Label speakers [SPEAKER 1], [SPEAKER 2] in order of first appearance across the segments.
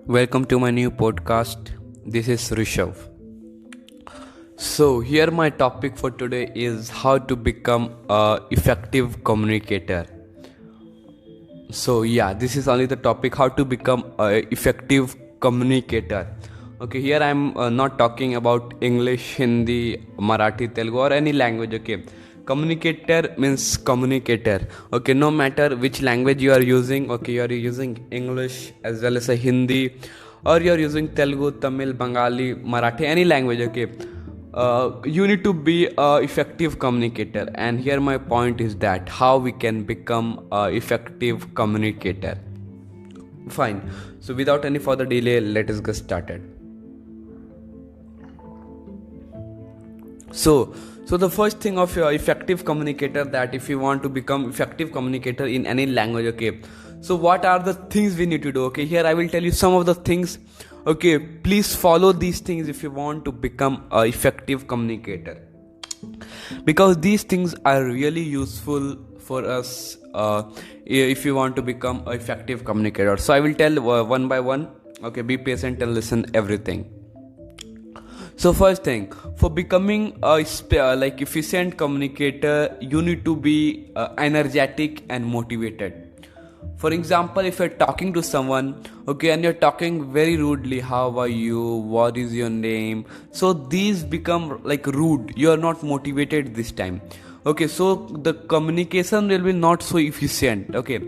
[SPEAKER 1] Welcome to my new podcast. This is Rishav. So, here my topic for today is how to become a effective communicator. So, this is only the topic how to become a effective communicator. Okay, here I'm not talking about English, Hindi, Marathi, Telugu or any language. Okay, communicator means communicator. Okay, no matter which language you are using. Okay, you are using English as well as a Hindi, or you are using Telugu, Tamil, Bengali, Marathi, any language. Okay, you need to be a effective communicator, and here my point is that how we can become a effective communicator. Fine. So without any further delay, let us get started. So the first thing of your effective communicator, that if you want to become effective communicator in any language, okay, so what are the things we need to do? Okay, here I will tell you some of the things. Okay, please follow these things if you want to become a effective communicator, because these things are really useful for us if you want to become an effective communicator. So I will tell one by one. Okay, be patient and listen everything. So first thing, for becoming a efficient communicator, you need to be energetic and motivated. For example, if you're talking to someone, okay, and you're talking very rudely, how are you, what is your name, so these become like rude, you're not motivated this time. Okay, so the communication will be not so efficient. Okay,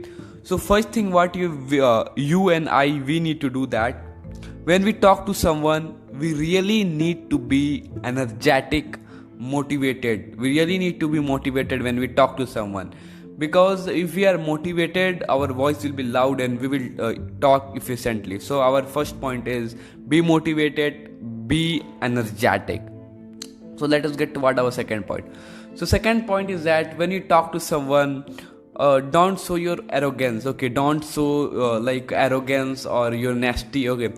[SPEAKER 1] so first thing what you and I, we need to do that when we talk to someone, we really need to be energetic, motivated. We really need to be motivated when we talk to someone, because if we are motivated, our voice will be loud and we will talk efficiently. So our first point is be motivated, be energetic. So let us get to what our second point. So second point is that when you talk to someone, don't show your arrogance. Okay, don't show arrogance or you're nasty. Okay,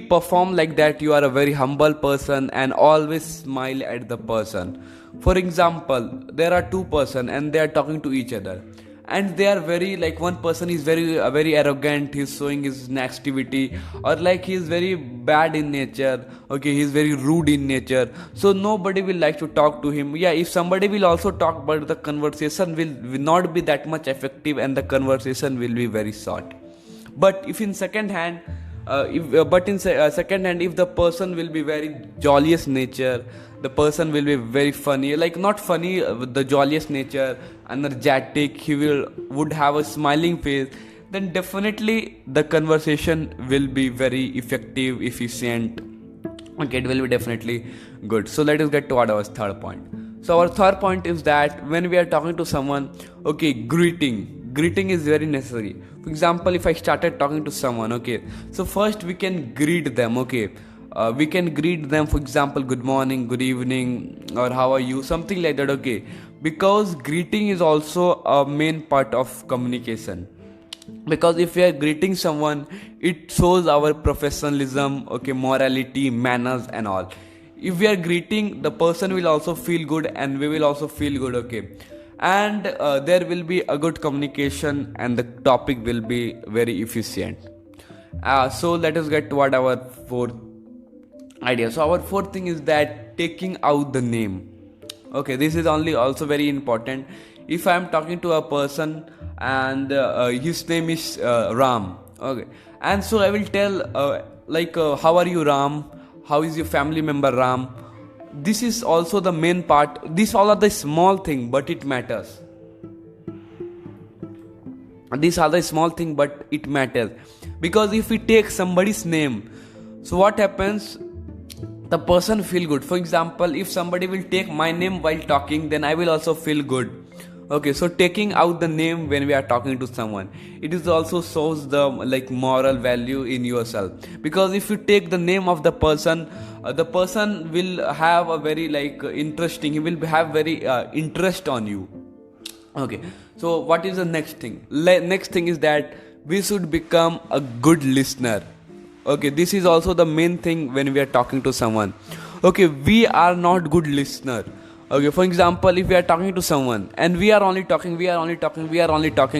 [SPEAKER 1] perform like that you are a very humble person and always smile at the person. For example, there are two person and they are talking to each other, and they are very one person is very arrogant, he's showing his negativity, or he's very bad in nature. Okay, he's very rude in nature, so nobody will like to talk to him. If somebody will also talk, but the conversation will not be that much effective and the conversation will be very short. But if in second hand, if the person will be very jolliest nature, the person will be very funny, not funny with the jolliest nature, energetic, he would have a smiling face, then definitely the conversation will be very effective, efficient. Okay, it will be definitely good. So let us get to our third point. So our third point is that when we are talking to someone, okay, greeting is very necessary. For example, if I started talking to someone, okay, so first we can greet them. Okay, we can greet them, for example, good morning, good evening, or how are you, something like that. Okay, because greeting is also a main part of communication, because if we are greeting someone, it shows our professionalism, okay, morality, manners and all. If we are greeting, the person will also feel good and we will also feel good. Okay, and there will be a good communication and the topic will be very efficient. So let us get toward our fourth idea. So our fourth thing is that taking out the name. Okay, this is only also very important. If I am talking to a person and his name is Ram, okay, and so I will tell how are you, Ram, how is your family member, Ram. This is also the main part. These all are the small thing, but it matters. These are the small thing, but it matters, because if we take somebody's name, so what happens, the person feel good. For example, if somebody will take my name while talking, then I will also feel good. Okay, so taking out the name when we are talking to someone, it is also shows the moral value in yourself, because if you take the name of the person will have a very interesting, he will have very interest on you. Okay, so what is the next thing? Next thing is that we should become a good listener. Okay, this is also the main thing when we are talking to someone. Okay, we are not good listener. Okay, for example, if we are talking to someone and we are only talking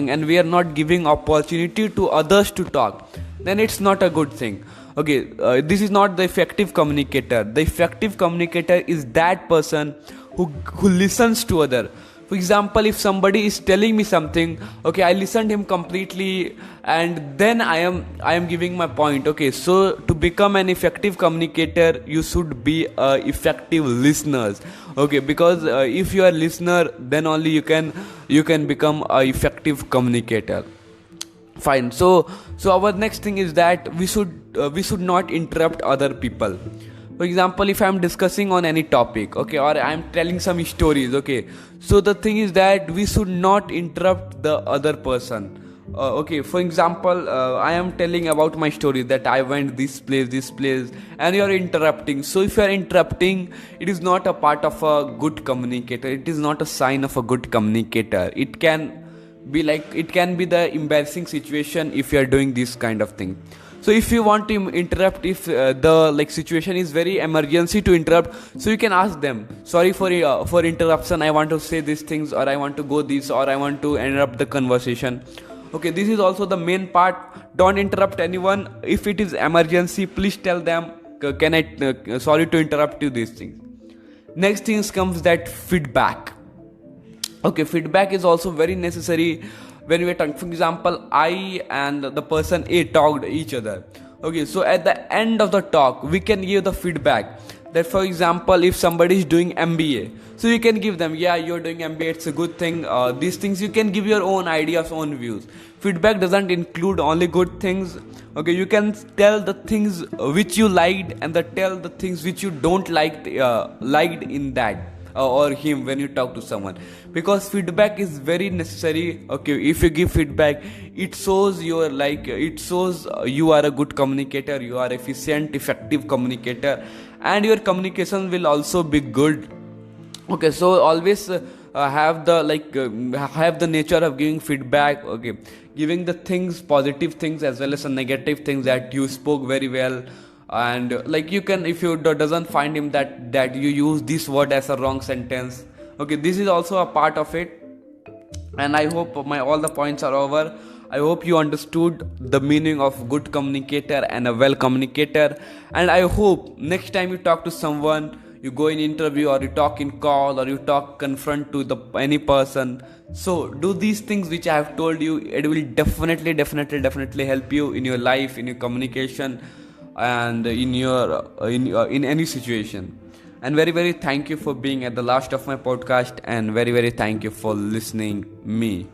[SPEAKER 1] and we are not giving opportunity to others to talk, then it's not a good thing. Okay, this is not the effective communicator. The effective communicator is that person who listens to other. For example, if somebody is telling me something, okay, I listened him completely, and then I am giving my point. Okay, so to become an effective communicator, you should be effective listeners. Okay, because if you are a listener, then only you can become a effective communicator. Fine. So our next thing is that we should not interrupt other people. For example, if I'm discussing on any topic, okay, or I'm telling some stories, okay, so the thing is that we should not interrupt the other person. Okay, for example, I am telling about my story that I went this place, and you are interrupting. So if you are interrupting, it is not a part of a good communicator. It is not a sign of a good communicator. It can be the embarrassing situation if you are doing this kind of thing. So if you want to interrupt, if the situation is very emergency to interrupt, so you can ask them, sorry for interruption, I want to say these things, or I want to go this, or I want to interrupt the conversation. Okay, this is also the main part. Don't interrupt anyone. If it is emergency, please tell them, can I sorry to interrupt you, these things. Next things comes that feedback. Okay, feedback is also very necessary when we are talking. For example, I and the person A talked each other. Okay, so at the end of the talk, we can give the feedback. That, for example, if somebody is doing MBA, so you can give them, yeah, you're doing MBA, it's a good thing. These things you can give your own ideas, own views. Feedback doesn't include only good things. Okay, you can tell the things which you liked, and tell the things which you don't liked in that. Or him, when you talk to someone, because feedback is very necessary. Okay, if you give feedback, it shows you are a good communicator, you are efficient, effective communicator, and your communication will also be good. Okay, so always have the nature of giving feedback. Okay, giving the things, positive things as well as the negative things, that you spoke very well. And you can, if you doesn't find him that you use this word as a wrong sentence. Okay, this is also a part of it. And I hope my all the points are over. I hope you understood the meaning of good communicator and a well communicator. And I hope next time you talk to someone, you go in interview, or you talk in call, or you confront to any person, so do these things which I have told you. It will definitely help you in your life, in your communication, and in any situation. And very thank you for being at the last of my podcast, and very thank you for listening me.